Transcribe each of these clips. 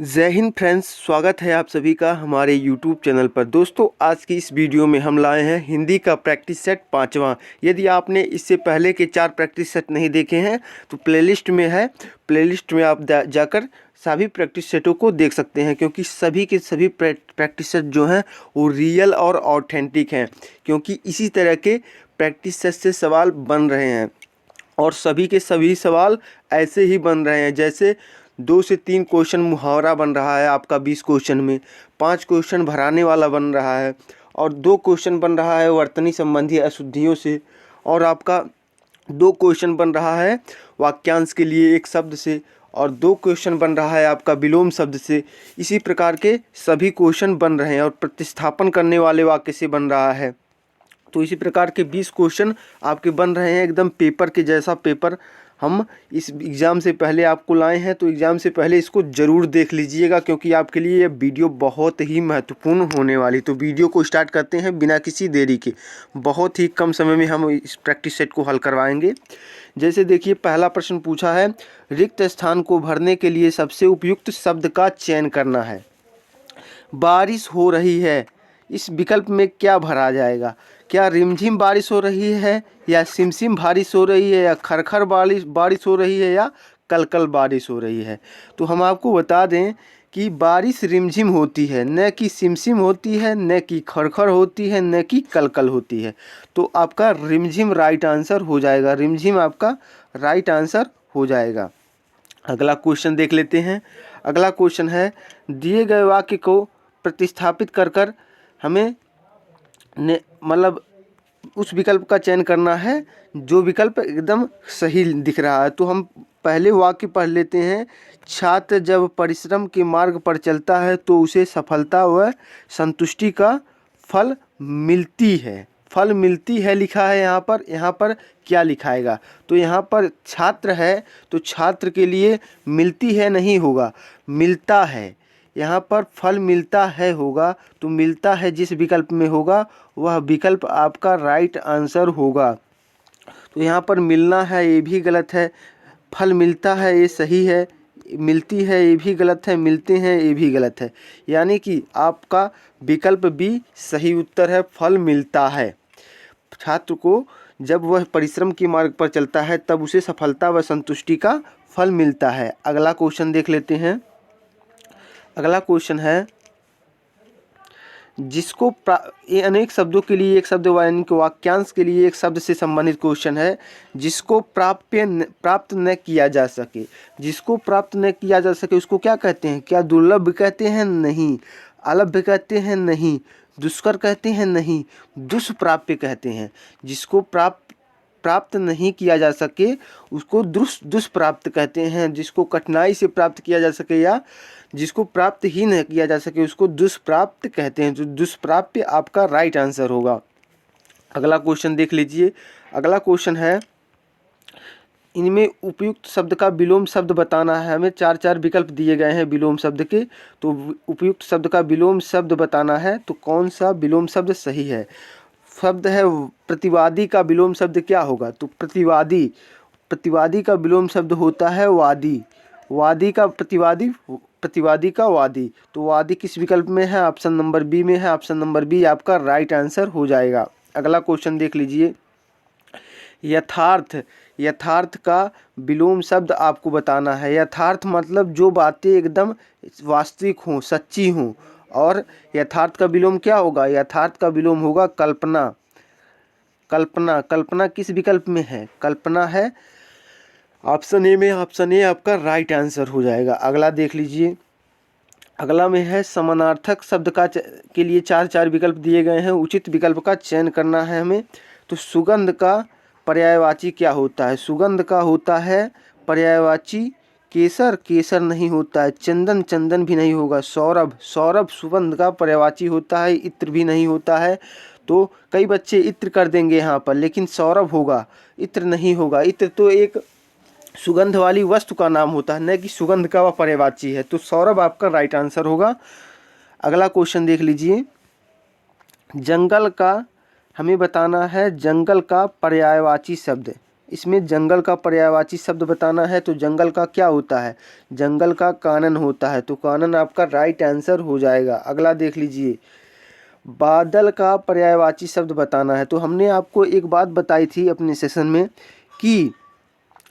जय हिंद फ्रेंड्स, स्वागत है आप सभी का हमारे यूट्यूब चैनल पर। दोस्तों, आज की इस वीडियो में हम लाए हैं हिंदी का प्रैक्टिस सेट 5वां। यदि आपने इससे पहले के 4 प्रैक्टिस सेट नहीं देखे हैं तो प्लेलिस्ट में है, प्लेलिस्ट में आप जाकर सभी प्रैक्टिस सेटों को देख सकते हैं, क्योंकि सभी के सभी प्रैक्टिस सेट जो हैं वो रियल और ऑथेंटिक हैं, क्योंकि इसी तरह के प्रैक्टिस सेट से सवाल बन रहे हैं और सभी के सभी सवाल ऐसे ही बन रहे हैं। जैसे 2 से 3 क्वेश्चन मुहावरा बन रहा है आपका 20 क्वेश्चन में, 5 क्वेश्चन भराने वाला बन रहा है और 2 क्वेश्चन बन रहा है वर्तनी संबंधी अशुद्धियों से, और आपका 2 क्वेश्चन बन रहा है वाक्यांश के लिए एक शब्द से, और 2 क्वेश्चन बन रहा है आपका विलोम शब्द से। इसी प्रकार के सभी क्वेश्चन बन रहे हैं और प्रतिस्थापन करने वाले वाक्य से बन रहा है। तो इसी प्रकार के 20 क्वेश्चन आपके बन रहे हैं, एकदम पेपर के जैसा पेपर हम इस एग्ज़ाम से पहले आपको लाए हैं। तो एग्ज़ाम से पहले इसको ज़रूर देख लीजिएगा, क्योंकि आपके लिए ये वीडियो बहुत ही महत्वपूर्ण होने वाली। तो वीडियो को स्टार्ट करते हैं बिना किसी देरी के। बहुत ही कम समय में हम इस प्रैक्टिस सेट को हल करवाएंगे। जैसे देखिए, पहला प्रश्न पूछा है, रिक्त स्थान को भरने के लिए सबसे उपयुक्त शब्द का चयन करना है। बारिश हो रही है, इस विकल्प में क्या भरा जाएगा? क्या रिमझिम बारिश हो रही है, या सिमसिम बारिश हो रही है, या खरखर बारिश हो रही है, या कलकल बारिश हो रही है? तो हम आपको बता दें कि बारिश रिमझिम होती है, न कि सिमसिम होती है, न कि खरखर होती है, न कि कलकल होती है। तो आपका रिमझिम राइट आंसर हो जाएगा, रिमझिम आपका राइट आंसर हो जाएगा। अगला क्वेश्चन देख लेते हैं। अगला क्वेश्चन है, दिए गए वाक्य को प्रतिस्थापित कर कर हमें मतलब उस विकल्प का चयन करना है जो विकल्प एकदम सही दिख रहा है। तो हम पहले वाक्य पढ़ लेते हैं। छात्र जब परिश्रम के मार्ग पर चलता है तो उसे सफलता व संतुष्टि का फल मिलती है। फल मिलती है लिखा है यहाँ पर क्या लिखाएगा? तो यहाँ पर छात्र है, तो छात्र के लिए मिलती है नहीं होगा, मिलता है। यहाँ पर फल मिलता है होगा, तो मिलता है जिस विकल्प में होगा वह विकल्प आपका राइट आंसर होगा। तो यहाँ पर मिलना है ये भी गलत है, फल मिलता है ये सही है, मिलती है ये भी गलत है, मिलते हैं ये भी गलत है। यानी कि आपका विकल्प बी सही उत्तर है, फल मिलता है। छात्र को जब वह परिश्रम के मार्ग पर चलता है तब उसे सफलता व संतुष्टि का फल मिलता है। अगला क्वेश्चन देख लेते हैं। अगला क्वेश्चन है, जिसको ये अनेक शब्दों के लिए एक शब्द यानी कि वाक्यांश के लिए एक शब्द से संबंधित क्वेश्चन है। जिसको प्राप्त न किया जा सके, जिसको प्राप्त न किया जा सके उसको क्या कहते हैं? क्या दुर्लभ कहते हैं? नहीं। अलभ्य कहते हैं? नहीं। दुष्कर कहते हैं? नहीं। दुष्प्राप्य कहते हैं। जिसको प्राप्त नहीं किया जा सके उसको दुष्प्राप्त कहते हैं। जिसको कठिनाई से प्राप्त किया जा सके या जिसको प्राप्त ही नहीं किया जा सके उसको दुष्प्राप्त कहते हैं। तो दुष्प्राप्य आपका राइट आंसर होगा। अगला क्वेश्चन देख लीजिए। अगला क्वेश्चन है, इनमें उपयुक्त शब्द का विलोम शब्द बताना है। हमें 4 विकल्प दिए गए हैं विलोम शब्द के, तो उपयुक्त शब्द का विलोम शब्द बताना है। तो कौन सा विलोम शब्द सही है? शब्द है प्रतिवादी का विलोम शब्द क्या होगा? तो प्रतिवादी का विलोम शब्द होता है वादी। वादी का प्रतिवादी, प्रतिवादी का वादी। तो वादी किस विकल्प में है? ऑप्शन नंबर बी में है। ऑप्शन नंबर बी आपका राइट आंसर हो जाएगा। अगला क्वेश्चन देख लीजिए। यथार्थ का विलोम शब्द आपको बताना है। यथार्थ मतलब जो बातें एकदम वास्तविक हों, सच्ची हों। और यथार्थ का विलोम क्या होगा? यथार्थ का विलोम होगा कल्पना। कल्पना किस विकल्प में है? कल्पना है ऑप्शन ए में। ऑप्शन ए आपका राइट आंसर हो जाएगा। अगला देख लीजिए। अगला में है, समानार्थक शब्द का के लिए 4 विकल्प दिए गए हैं। उचित विकल्प का चयन करना है हमें। तो सुगंध का पर्यायवाची क्या होता है? सुगंध का होता है पर्यायवाची केसर नहीं होता है। चंदन भी नहीं होगा। सौरभ सुगंध का पर्यायवाची होता है। इत्र भी नहीं होता है। तो कई बच्चे इत्र कर देंगे यहाँ पर, लेकिन सौरभ होगा, इत्र नहीं होगा। इत्र तो एक सुगंध वाली वस्तु का नाम होता है, न कि सुगंध का वह पर्यायवाची है। तो सौरभ आपका राइट आंसर होगा। अगला क्वेश्चन देख लीजिए। जंगल का हमें बताना है, जंगल का पर्यायवाची शब्द इसमें जंगल का पर्यायवाची शब्द बताना है, तो जंगल का क्या होता है, जंगल का कानन होता है, तो कानन आपका राइट आंसर हो जाएगा। अगला देख लीजिए, बादल का पर्यायवाची शब्द बताना है। तो हमने आपको एक बात बताई थी अपने सेशन में कि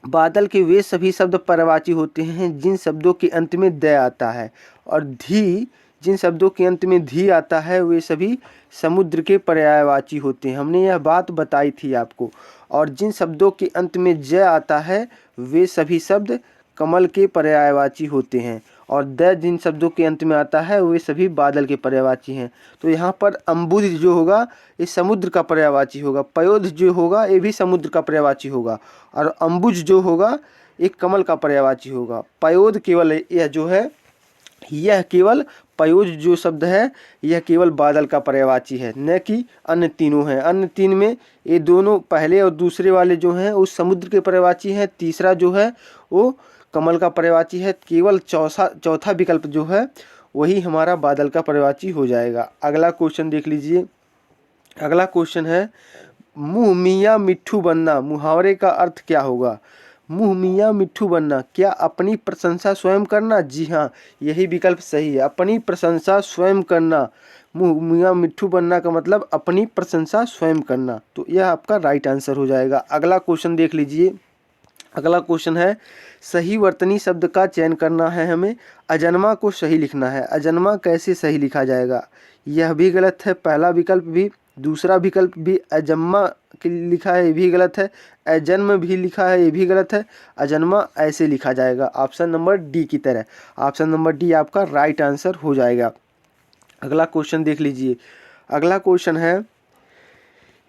बादल के वे सभी शब्द पर्यायवाची होते हैं जिन शब्दों के अंत में द आता है, और धी, जिन शब्दों के अंत में धी आता है वे सभी समुद्र के पर्यायवाची होते हैं। हमने यह बात बताई थी आपको। और जिन शब्दों के अंत में ज आता है वे सभी शब्द कमल के पर्यायवाची होते हैं, और द जिन शब्दों के अंत में आता है वे सभी बादल के पर्यायवाची हैं। तो यहाँ पर अम्बुज जो होगा ये समुद्र का पर्यायवाची होगा, पयोध जो होगा ये भी समुद्र का पर्यायवाची होगा, और अम्बुज जो होगा एक कमल का पर्यायवाची होगा। पयोध केवल यह जो है, यह केवल पयोज जो शब्द है यह केवल बादल का पर्यायवाची है, न कि अन्य तीनों हैं। अन्य तीन में ये दोनों पहले और दूसरे वाले जो हैं वो समुद्र के पर्यायवाची हैं, तीसरा जो है वो कमल का पर्यायवाची है। केवल चौथा विकल्प जो है वही हमारा बादल का पर्यायवाची हो जाएगा। अगला क्वेश्चन देख लीजिए। अगला क्वेश्चन है, मुँह मियाँ मिट्ठू बनना मुहावरे का अर्थ क्या होगा। मुँह मियाँ मिट्ठू बनना, क्या अपनी प्रशंसा स्वयं करना। जी हाँ, यही विकल्प सही है, अपनी प्रशंसा स्वयं करना। मुँह मियाँ मिट्ठू बनना का मतलब अपनी प्रशंसा स्वयं करना, तो यह आपका राइट आंसर हो जाएगा। अगला क्वेश्चन देख लीजिए। अगला क्वेश्चन है, सही वर्तनी शब्द का चयन करना है हमें। अजन्मा को सही लिखना है, अजन्मा कैसे सही लिखा जाएगा। यह भी गलत है, पहला विकल्प भी, दूसरा विकल्प भी। अजन्मा लिखा है ये भी गलत है, अजन्म भी लिखा है ये भी गलत है, अजन्मा ऐसे लिखा जाएगा ऑप्शन नंबर डी की तरह। ऑप्शन नंबर डी आपका राइट आंसर हो जाएगा। अगला क्वेश्चन देख लीजिए। अगला क्वेश्चन है,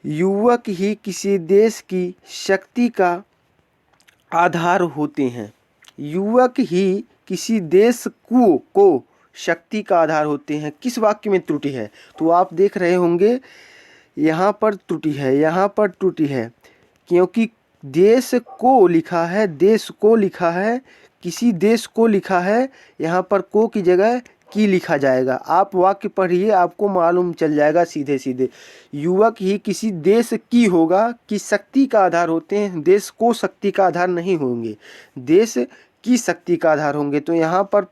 युवक ही किसी देश की शक्ति का आधार होते हैं। युवक ही किसी देश को शक्ति का आधार होते हैं, किस वाक्य में त्रुटि है। तो आप देख रहे होंगे यहाँ पर त्रुटि है, यहाँ पर त्रुटि है, क्योंकि देश को लिखा है, देश को लिखा है, किसी देश को लिखा है, यहाँ पर को की जगह की लिखा जाएगा। आप वाक्य पढ़िए, आपको मालूम चल जाएगा सीधे सीधे। युवक ही किसी देश की होगा कि शक्ति का आधार होते हैं, देश को शक्ति का आधार नहीं होंगे, देश की शक्ति का आधार होंगे। तो यहाँ पर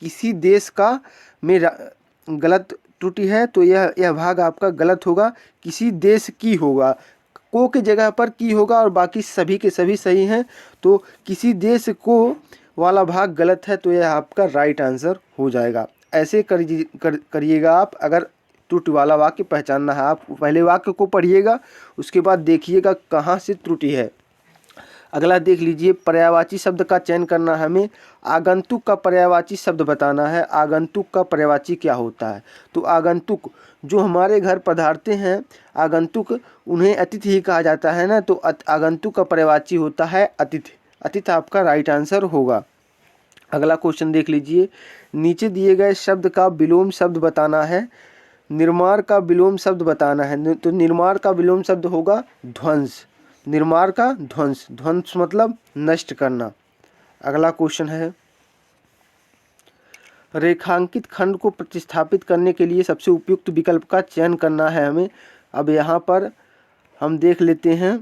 किसी देश का में गलत त्रुटि है, तो यह भाग आपका गलत होगा, किसी देश की होगा, को के जगह पर की होगा और बाकी सभी के सभी सही हैं। तो किसी देश को वाला भाग गलत है, तो यह आपका राइट आंसर हो जाएगा। ऐसे करिएगा आप, अगर त्रुटि वाला वाक्य पहचानना है। आप पहले वाक्य को पढ़िएगा, उसके बाद देखिएगा कहाँ से त्रुटि है। अगला देख लीजिए, पर्यायवाची शब्द का चयन करना है हमें। आगंतुक का पर्यायवाची शब्द बताना है। आगंतुक का पर्यायवाची क्या होता है। तो आगंतुक जो हमारे घर पधारते हैं, आगंतुक उन्हें अतिथि ही कहा जाता है ना, तो आगंतुक का पर्यायवाची होता है अतिथि। अतिथि आपका राइट आंसर होगा। अगला क्वेश्चन देख लीजिए। नीचे दिए गए शब्द का विलोम शब्द बताना है। निर्माण का विलोम शब्द बताना है। तो निर्माण का विलोम शब्द होगा ध्वंस। निर्माण का ध्वंस, ध्वंस मतलब नष्ट करना। अगला क्वेश्चन है, रेखांकित खंड को प्रतिस्थापित करने के लिए सबसे उपयुक्त विकल्प का चयन करना है हमें। अब यहाँ पर हम देख लेते हैं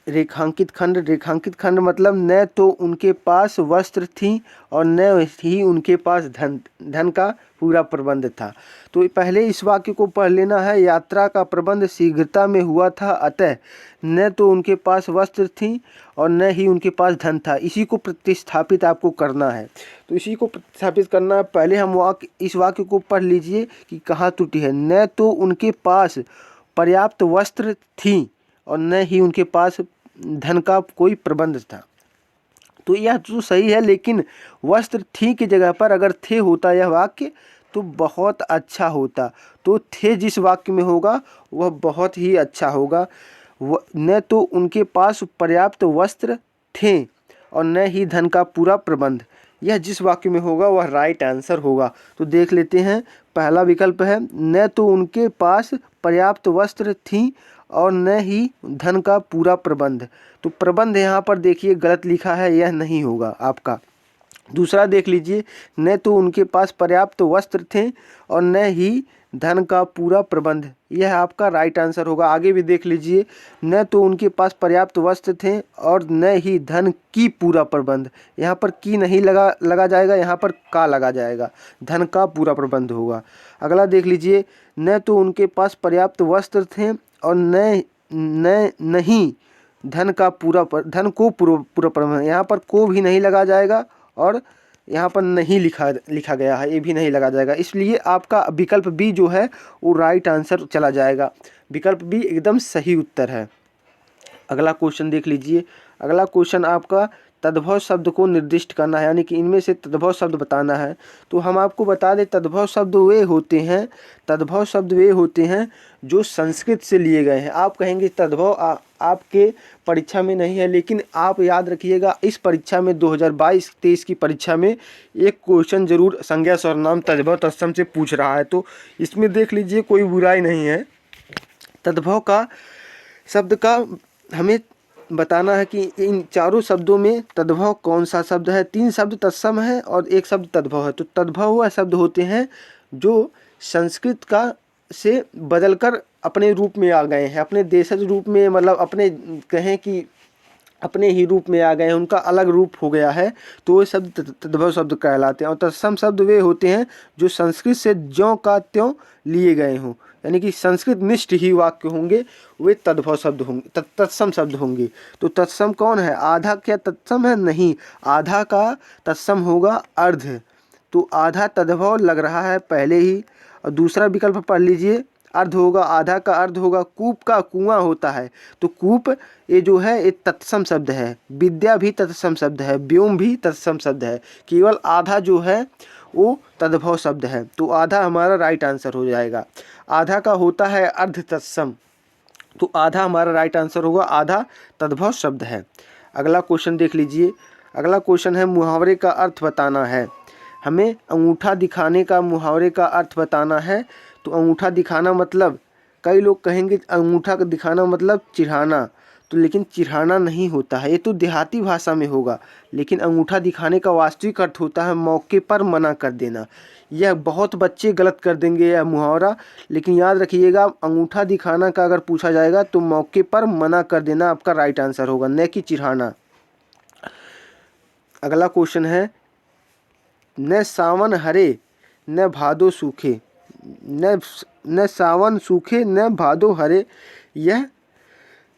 रेखांकित खंड। रेखांकित खंड मतलब न तो उनके पास वस्त्र थी और न ही उनके पास धन का पूरा प्रबंध था। तो पहले इस वाक्य को पढ़ लेना है। यात्रा का प्रबंध शीघ्रता में हुआ था, अतः न तो उनके पास वस्त्र थी और न ही उनके पास धन था। इसी को प्रतिस्थापित आपको करना है। तो इसी को प्रतिस्थापित करना है। पहले हम इस वाक्य को पढ़ लीजिए कि कहाँ त्रुटि है। न तो उनके पास पर्याप्त वस्त्र थी और न ही उनके पास धन का कोई प्रबंध था। तो यह तो सही है, लेकिन वस्त्र थी की जगह पर अगर थे होता यह वाक्य तो बहुत अच्छा होता। तो थे जिस वाक्य में होगा वह बहुत ही अच्छा होगा। न तो उनके पास पर्याप्त वस्त्र थे और न ही धन का पूरा प्रबंध, यह जिस वाक्य में होगा वह राइट आंसर होगा। तो देख लेते हैं। पहला विकल्प है, न तो उनके पास पर्याप्त वस्त्र थी और न ही धन का पूरा प्रबंध। तो प्रबंध यहाँ पर देखिए गलत लिखा है, यह नहीं होगा आपका। दूसरा देख लीजिए, न तो उनके पास पर्याप्त वस्त्र थे और न ही धन का पूरा प्रबंध। यह आपका राइट आंसर होगा। आगे भी देख लीजिए, न तो उनके पास पर्याप्त वस्त्र थे और न ही धन की पूरा प्रबंध। यहाँ पर की नहीं लगा जाएगा, यहाँ पर का लगा जाएगा, धन का पूरा प्रबंध होगा। अगला देख लीजिए, न तो उनके पास पर्याप्त वस्त्र थे और नहीं धन को पूरा प्रबंध। यहाँ पर को भी नहीं लगा जाएगा और यहाँ पर नहीं लिखा गया है, ये भी नहीं लगा जाएगा। इसलिए आपका विकल्प बी जो है वो राइट आंसर चला जाएगा। विकल्प बी एकदम सही उत्तर है। अगला क्वेश्चन देख लीजिए। अगला क्वेश्चन आपका तद्भव शब्द को निर्दिष्ट करना है, यानी कि इनमें से तद्भव शब्द बताना है। तो हम आपको बता दें, तद्भव शब्द वे होते हैं जो संस्कृत से लिए गए हैं। आप कहेंगे तद्भव आपके परीक्षा में नहीं है, लेकिन आप याद रखिएगा इस परीक्षा में 2022-23 की परीक्षा में एक क्वेश्चन जरूर संज्ञा सर्वनाम तद्भव तत्सम से पूछ रहा है। तो इसमें देख लीजिए, कोई बुराई नहीं है। तद्भव का शब्द का हमें बताना है कि इन चारों शब्दों में तद्भव कौन सा शब्द है। 3 शब्द तत्सम है और 1 शब्द तद्भव है। तो तद्भव वह शब्द होते हैं जो संस्कृत का से बदलकर अपने रूप में आ गए हैं, अपने देशज रूप में, मतलब अपने कहें कि अपने ही रूप में आ गए हैं, उनका अलग रूप हो गया है, तो वो शब्द तद्भव शब्द कहलाते हैं। और तत्सम शब्द वे होते हैं जो संस्कृत से ज्यों का त्यों लिए गए हों, यानी कि संस्कृत निष्ठ ही वाक्य होंगे, वे तद्भव शब्द होंगे, तत्सम शब्द होंगे। तो तत्सम कौन है? आधा क्या तत्सम है? नहीं, आधा का तत्सम होगा अर्ध। तो आधा तद्भव लग रहा है पहले ही। और दूसरा विकल्प पढ़ लीजिए, अर्ध होगा, आधा का अर्ध होगा। कूप का कुआं होता है, तो कूप ये जो है ये तत्सम शब्द है। विद्या भी तत्सम शब्द है, व्योम भी तत्सम शब्द है। केवल आधा जो है वो तद्भव शब्द है। तो आधा हमारा राइट आंसर हो जाएगा। आधा का होता है अर्ध तत्सम, तो आधा हमारा राइट आंसर होगा, आधा तद्भव शब्द है। अगला क्वेश्चन देख लीजिए। अगला क्वेश्चन है मुहावरे का अर्थ बताना है। हमें अंगूठा दिखाने का मुहावरे का अर्थ बताना है। तो अंगूठा दिखाना मतलब, कई लोग कहेंगे अंगूठा दिखाना मतलब चिढ़ाना, तो लेकिन चिढ़ाना नहीं होता है, ये तो देहाती भाषा में होगा। लेकिन अंगूठा दिखाने का वास्तविक अर्थ होता है मौके पर मना कर देना। यह बहुत बच्चे गलत कर देंगे यह मुहावरा, लेकिन याद रखिएगा अंगूठा दिखाना का अगर पूछा जाएगा तो मौके पर मना कर देना आपका राइट आंसर होगा, न कि चिढ़ाना। अगला क्वेश्चन है, न सावन हरे न भादो सूखे, न सावन सूखे न भादो हरे, यह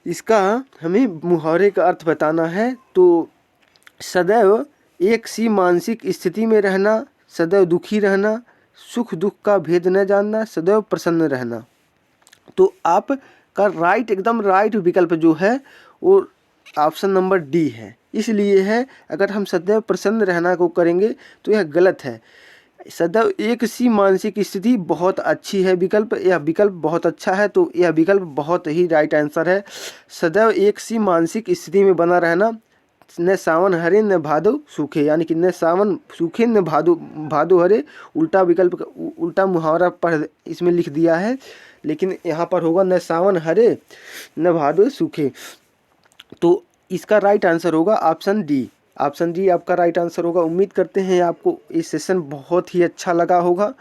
इसका हमें मुहावरे का अर्थ बताना है। तो सदैव एक सी मानसिक स्थिति में रहना, सदैव दुखी रहना, सुख दुख का भेद न जानना, सदैव प्रसन्न रहना। तो आपका राइट, एकदम राइट विकल्प जो है वो ऑप्शन नंबर डी है। इसलिए है, अगर हम सदैव प्रसन्न रहना को करेंगे तो यह गलत है। सदैव एक सी मानसिक स्थिति बहुत अच्छी है विकल्प, यह विकल्प बहुत अच्छा है, तो यह विकल्प बहुत ही राइट आंसर है। सदैव एक सी मानसिक स्थिति में बना रहना, न सावन हरे न भादो सूखे, यानी कि न सावन सूखे न भादो हरे, उल्टा विकल्प, उल्टा मुहावरा पढ़ इसमें लिख दिया है, लेकिन यहाँ पर होगा न सावन हरे न भादो सूखे। तो इसका राइट आंसर होगा ऑप्शन डी। ऑप्शन डी आपका राइट आंसर होगा। उम्मीद करते हैं आपको ये सेशन बहुत ही अच्छा लगा होगा।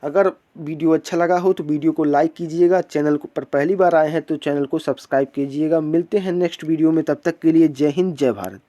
अगर वीडियो अच्छा लगा हो तो वीडियो को लाइक कीजिएगा। चैनल पर पहली बार आए हैं तो चैनल को सब्सक्राइब कीजिएगा। मिलते हैं नेक्स्ट वीडियो में, तब तक के लिए जय हिंद जय भारत।